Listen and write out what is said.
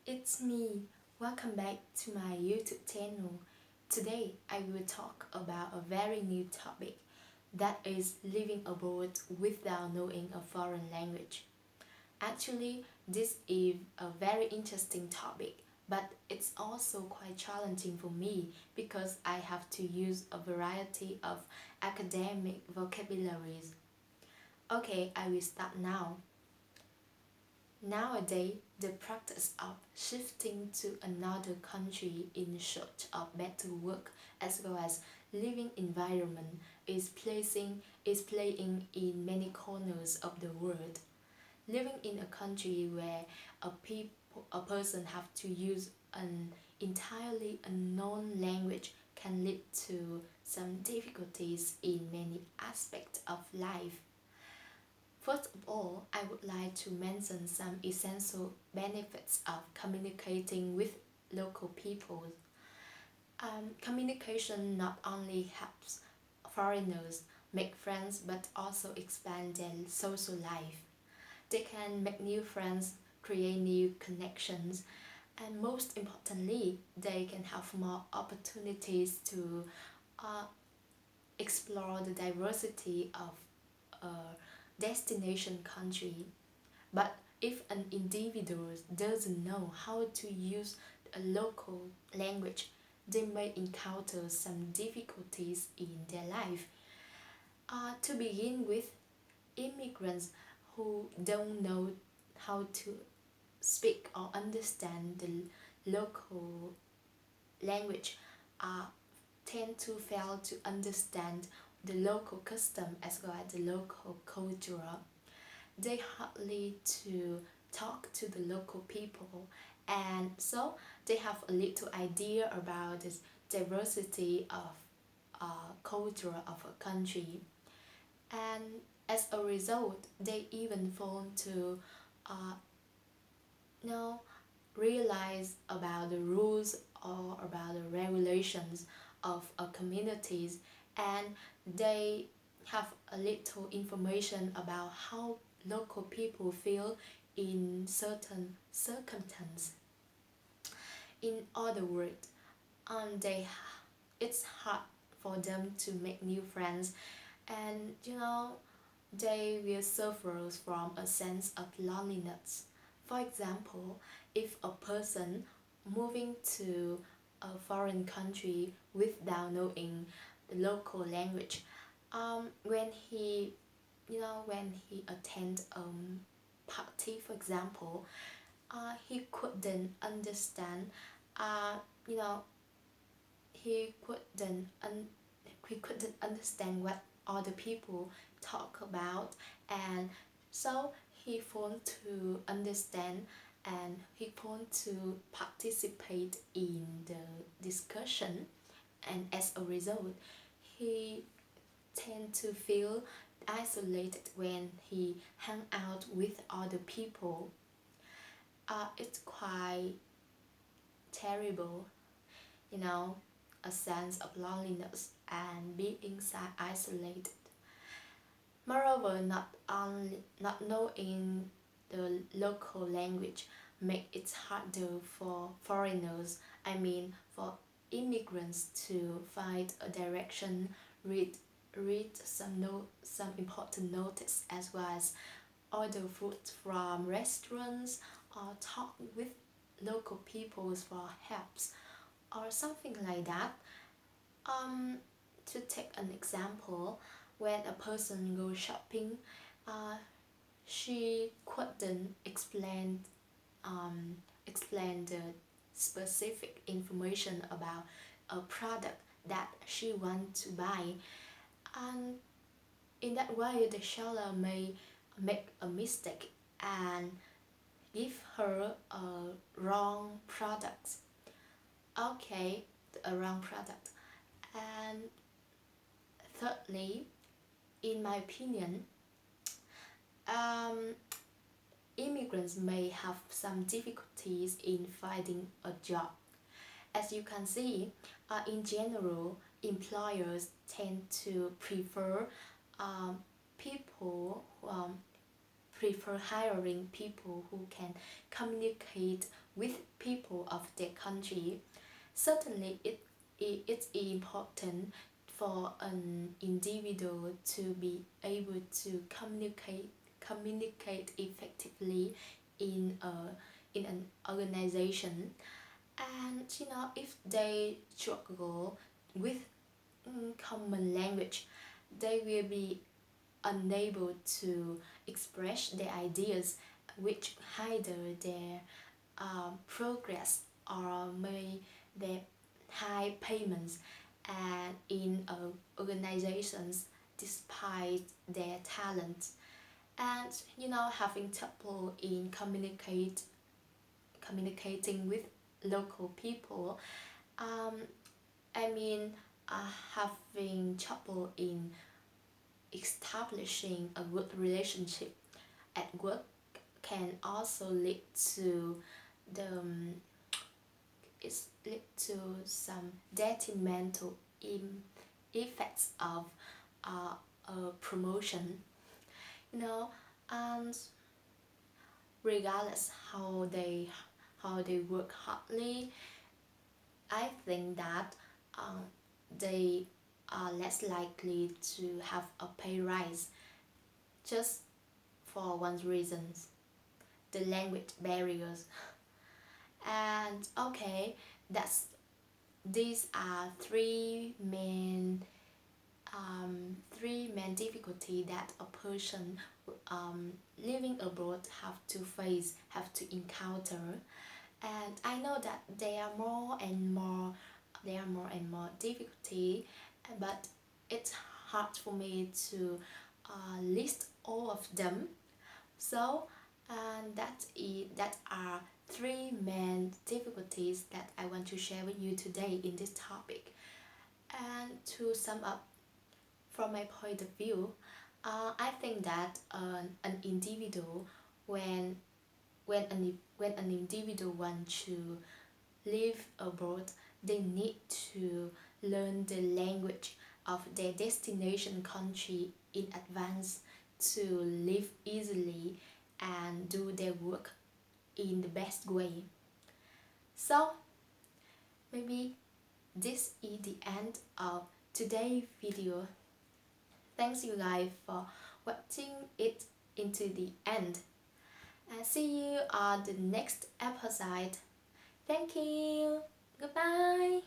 it's me. Welcome back to my YouTube channel. Today I will talk about a very new topic that is living abroad without knowing a foreign language. Actually, this is a very interesting topic, but it's also quite challenging for me because I have to use a variety of academic vocabularies. Okay, I will start now. Nowadays, the practice of shifting to another country in search of better work as well as living environment is playing in many corners of the world. Living in a country where a person have to use an entirely unknown language can lead to some difficulties in many aspects of life. First of all, I would like to mention some essential benefits of communicating with local people. Communication not only helps foreigners make friends but also expand their social life. They can make new friends, create new connections, and most importantly, they can have more opportunities to uh, explore the diversity of a destination country. But if an individual doesn't know how to use a local language, they may encounter some difficulties in their life. To begin with, immigrants who don't know how to speak or understand the local language uh, tend to fail to understand the local custom as well as the local culture. They hardly to talk to the local people, and so they have a little idea about the diversity of culture of a country, and as a result they even fall to uh, know realize about the rules or about the regulations of a communities, and they have a little information about how local people feel in certain circumstances. In other words, they it's hard for them to make new friends, and they will suffer from a sense of loneliness. For example, if a person moving to a foreign country without knowing the local language, when he attend party, for example, he couldn't understand, uh, you know, he couldn't un- he couldn't understand what other people talk about, and so he want to understand and he want to participate in the discussion, and as a result he tend to feel isolated when he hang out with other people. It's quite terrible, you know, a sense of loneliness and being isolated. Moreover, not knowing the local language make it harder for foreigners, I mean for immigrants to find a direction, read some important notice as well as order food from restaurants or talk with local people for helps or something like that. Um, to take an example, when a person goes shopping, uh, she couldn't explain the specific information about a product that she wants to buy, and in that way the seller may make a mistake and give her a wrong product. Okay, a wrong product. And thirdly, in my opinion, um, immigrants may have some difficulties in finding a job. As you can see, in general, employers tend to prefer um, people prefer hiring people who can communicate with people of their country. Certainly, it's important for an individual to be able to communicate effectively in an organization. And if they struggle with common language, they will be unable to express their ideas, which hinder their progress or may their high payments and in organizations despite their talent. And having trouble in communicating with local people, um, I mean having trouble in establishing a good relationship at work can also lead to the it's lead to some detrimental effects of a promotion. you know and regardless how they work hardly, I think that they are less likely to have a pay rise, just for one reason: the language barriers. And okay, that's these are three main difficulty that a person living abroad have to encounter. And I know that there are more and more difficulty, but it's hard for me to list all of them. So that are three main difficulties that I want to share with you today in this topic. And to sum up, from my point of view, I think that an individual, when when an individual wants to live abroad, they need to learn the language of their destination country in advance to live easily and do their work in the best way. So maybe this is the end of today's video. Thanks you guys for watching it into the end, and see you on the next episode. Thank you. Goodbye.